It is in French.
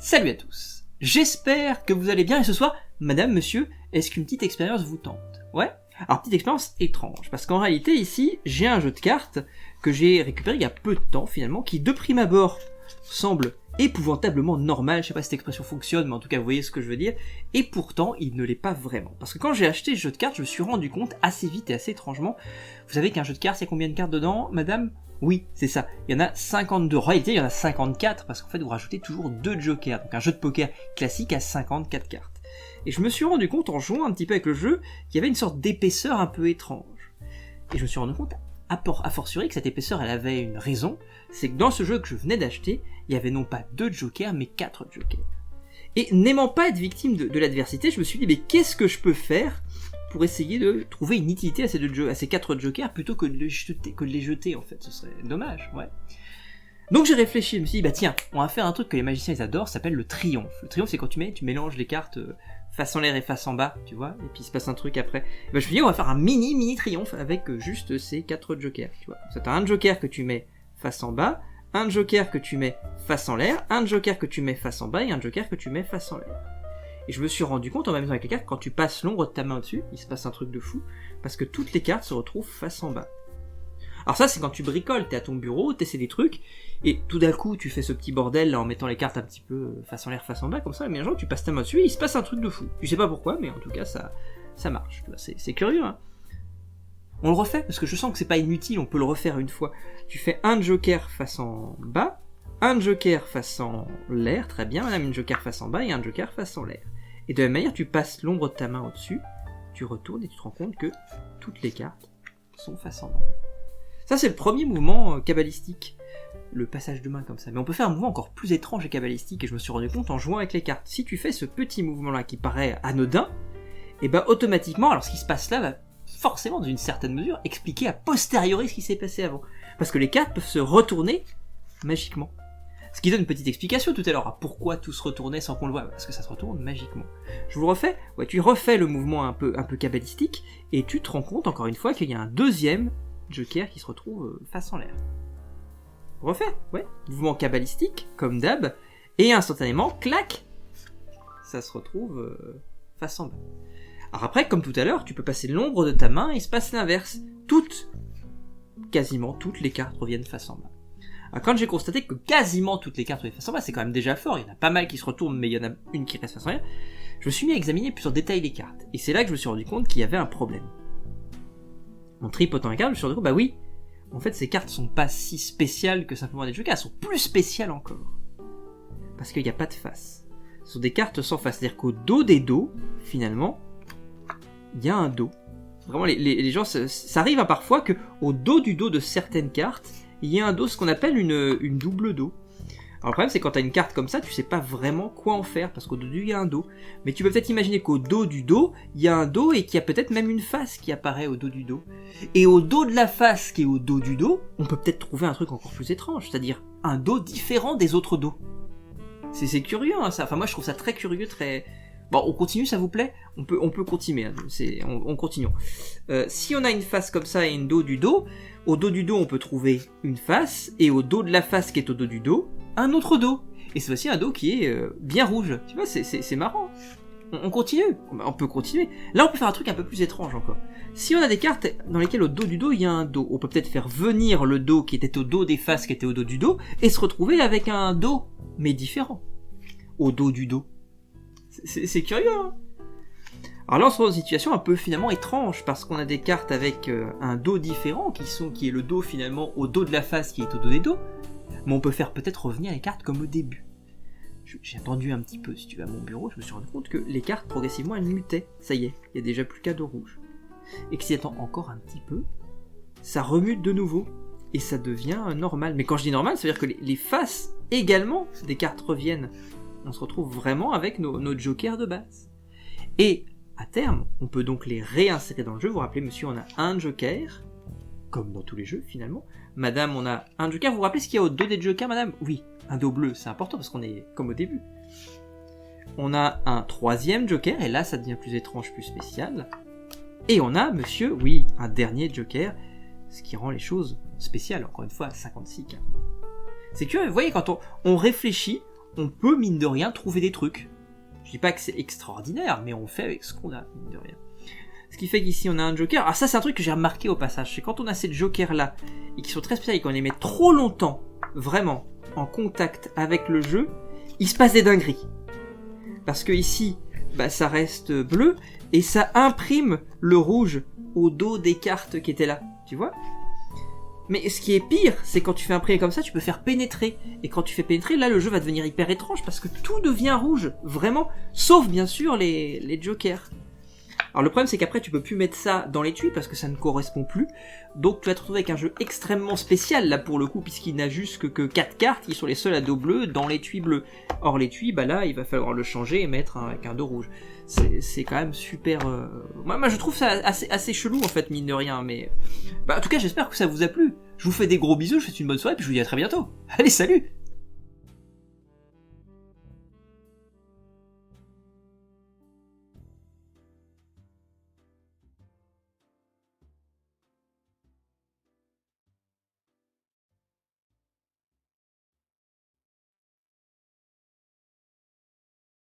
Salut à tous, j'espère que vous allez bien et ce soir, madame, monsieur, est-ce qu'une petite expérience vous tente? Ouais? Alors petite expérience étrange, parce qu'en réalité ici, j'ai un jeu de cartes que j'ai récupéré il y a peu de temps finalement, qui de prime abord semble épouvantablement normal, je sais pas si cette expression fonctionne, mais en tout cas vous voyez ce que je veux dire, et pourtant il ne l'est pas vraiment. Parce que quand j'ai acheté ce jeu de cartes, je me suis rendu compte assez vite et assez étrangement, vous savez qu'un jeu de cartes, il y a combien de cartes dedans, madame? Oui, c'est ça, il y en a 52, en réalité il y en a 54, parce qu'en fait vous rajoutez toujours 2 jokers, donc un jeu de poker classique a 54 cartes. Et je me suis rendu compte en jouant un petit peu avec le jeu, qu'il y avait une sorte d'épaisseur un peu étrange. Et je me suis rendu compte, a fortiori, que cette épaisseur elle avait une raison, c'est que dans ce jeu que je venais d'acheter, il y avait non pas 2 jokers, mais 4 jokers. Et n'aimant pas être victime de l'adversité, je me suis dit, mais qu'est-ce que je peux faire pour essayer de trouver une utilité à ces 4 jokers plutôt que de les jeter en fait, ce serait dommage, ouais. Donc j'ai réfléchi, je me suis dit, bah tiens, on va faire un truc que les magiciens ils adorent, ça s'appelle le triomphe. Le triomphe c'est quand tu mélanges les cartes face en l'air et face en bas, tu vois, et puis il se passe un truc après. Et bah, je me suis dit, on va faire un mini triomphe avec juste ces 4 jokers, tu vois. Ça t'as un joker que tu mets face en bas, un joker que tu mets face en l'air, un joker que tu mets face en bas et un joker que tu mets face en l'air. Et je me suis rendu compte en même temps avec les cartes, quand tu passes l'ombre de ta main au-dessus, il se passe un truc de fou, parce que toutes les cartes se retrouvent face en bas. Alors ça c'est quand tu bricoles, t'es à ton bureau, t'essaies des trucs, et tout d'un coup tu fais ce petit bordel là en mettant les cartes un petit peu face en l'air, face en bas, comme ça, mais un jour tu passes ta main dessus et il se passe un truc de fou. Je sais pas pourquoi, mais en tout cas ça marche, c'est curieux, hein. On le refait, parce que je sens que c'est pas inutile, on peut le refaire une fois. Tu fais un joker face en bas, un joker face en l'air, très bien madame, une joker face en bas et un joker face en l'air. Et de la même manière, tu passes l'ombre de ta main au-dessus, tu retournes et tu te rends compte que toutes les cartes sont face en bas. Ça c'est le premier mouvement kabbalistique, le passage de main comme ça. Mais on peut faire un mouvement encore plus étrange et kabbalistique, et je me suis rendu compte en jouant avec les cartes. Si tu fais ce petit mouvement-là qui paraît anodin, et ben automatiquement, alors ce qui se passe là va forcément dans une certaine mesure expliquer a posteriori ce qui s'est passé avant. Parce que les cartes peuvent se retourner magiquement. Ce qui donne une petite explication tout à l'heure à pourquoi tout se retournait sans qu'on le voie, parce que ça se retourne magiquement. Je vous le refais, ouais, tu refais le mouvement un peu kabbalistique, et tu te rends compte encore une fois qu'il y a un deuxième joker qui se retrouve face en l'air. Refait, ouais, mouvement kabbalistique, comme d'hab, et instantanément, clac, ça se retrouve face en bas. Alors après, comme tout à l'heure, tu peux passer l'ombre de ta main et il se passe l'inverse. Quasiment toutes les cartes reviennent face en bas. Alors quand j'ai constaté que quasiment toutes les cartes reviennent face en bas, c'est quand même déjà fort, il y en a pas mal qui se retournent, mais il y en a une qui reste face en l'air, je me suis mis à examiner plus en détail les cartes. Et c'est là que je me suis rendu compte qu'il y avait un problème. En tripotant les cartes, je me suis rendu compte, bah oui, en fait ces cartes sont pas si spéciales que simplement des jokers, elles sont plus spéciales encore. Parce qu'il n'y a pas de face. Ce sont des cartes sans face, c'est-à-dire qu'au dos des dos, finalement, il y a un dos. Vraiment, les gens, ça arrive hein, parfois qu'au dos du dos de certaines cartes, il y a un dos, ce qu'on appelle une double dos. Alors le problème c'est quand tu as une carte comme ça, tu sais pas vraiment quoi en faire, parce qu'au dos du dos il y a un dos. Mais tu peux peut-être imaginer qu'au dos du dos, il y a un dos et qu'il y a peut-être même une face qui apparaît au dos du dos. Et au dos de la face qui est au dos du dos, on peut peut-être trouver un truc encore plus étrange, c'est-à-dire un dos différent des autres dos. C'est curieux hein, ça, enfin moi je trouve ça très curieux, très... Bon, on continue, ça vous plaît ? On peut continuer, hein. On continue. Si on a une face comme ça et une dos du dos, au dos du dos on peut trouver une face, et au dos de la face qui est au dos du dos, un autre dos. Et c'est aussi un dos qui est bien rouge. Tu vois, c'est marrant. On continue. On peut continuer. Là, on peut faire un truc un peu plus étrange encore. Si on a des cartes dans lesquelles au dos du dos, il y a un dos, on peut peut-être faire venir le dos qui était au dos des faces qui était au dos du dos, et se retrouver avec un dos, mais différent. Au dos du dos. C'est curieux, hein. Alors là, on se trouve dans une situation un peu finalement étrange, parce qu'on a des cartes avec un dos différent, qui est le dos finalement au dos de la face qui est au dos des dos, mais on peut faire peut-être revenir les cartes comme au début. J'ai attendu un petit peu, si tu vas à mon bureau, je me suis rendu compte que les cartes progressivement elles mutaient. Ça y est, il y a déjà plus qu'un dos rouge. Et que si attend encore un petit peu, ça remute de nouveau, et ça devient normal. Mais quand je dis normal, ça veut dire que les faces également des cartes reviennent. On se retrouve vraiment avec nos jokers de base. Et à terme, on peut donc les réinsérer dans le jeu. Vous vous rappelez, monsieur, on a un joker, comme dans tous les jeux finalement. Madame, on a un joker. Vous vous rappelez ce qu'il y a au dos des jokers, madame ? Oui, un dos bleu, c'est important parce qu'on est comme au début. On a un troisième joker, et là ça devient plus étrange, plus spécial. Et on a, monsieur, oui, un dernier joker, ce qui rend les choses spéciales, encore une fois, à 56 cartes. C'est curieux, vous voyez, quand on réfléchit, on peut mine de rien trouver des trucs. Je dis pas que c'est extraordinaire, mais on fait avec ce qu'on a, mine de rien. Ce qui fait qu'ici on a un joker. Ah ça c'est un truc que j'ai remarqué au passage, c'est quand on a ces jokers là, et qui sont très spéciaux et qu'on les met trop longtemps, vraiment, en contact avec le jeu, il se passe des dingueries. Parce que ici, bah, ça reste bleu, et ça imprime le rouge au dos des cartes qui étaient là, tu vois. Mais ce qui est pire, c'est quand tu fais imprimer comme ça, tu peux faire pénétrer. Et quand tu fais pénétrer, là le jeu va devenir hyper étrange, parce que tout devient rouge, vraiment, sauf bien sûr les jokers. Alors le problème c'est qu'après tu peux plus mettre ça dans l'étui parce que ça ne correspond plus, donc tu vas te retrouver avec un jeu extrêmement spécial là pour le coup, puisqu'il n'a juste que 4 cartes qui sont les seules à dos bleu dans l'étui bleu. Or l'étui, bah là il va falloir le changer et mettre avec un dos rouge. C'est quand même super... Moi je trouve ça assez chelou en fait, mine de rien, mais... Bah en tout cas j'espère que ça vous a plu. Je vous fais des gros bisous, je vous souhaite une bonne soirée, puis je vous dis à très bientôt. Allez, salut!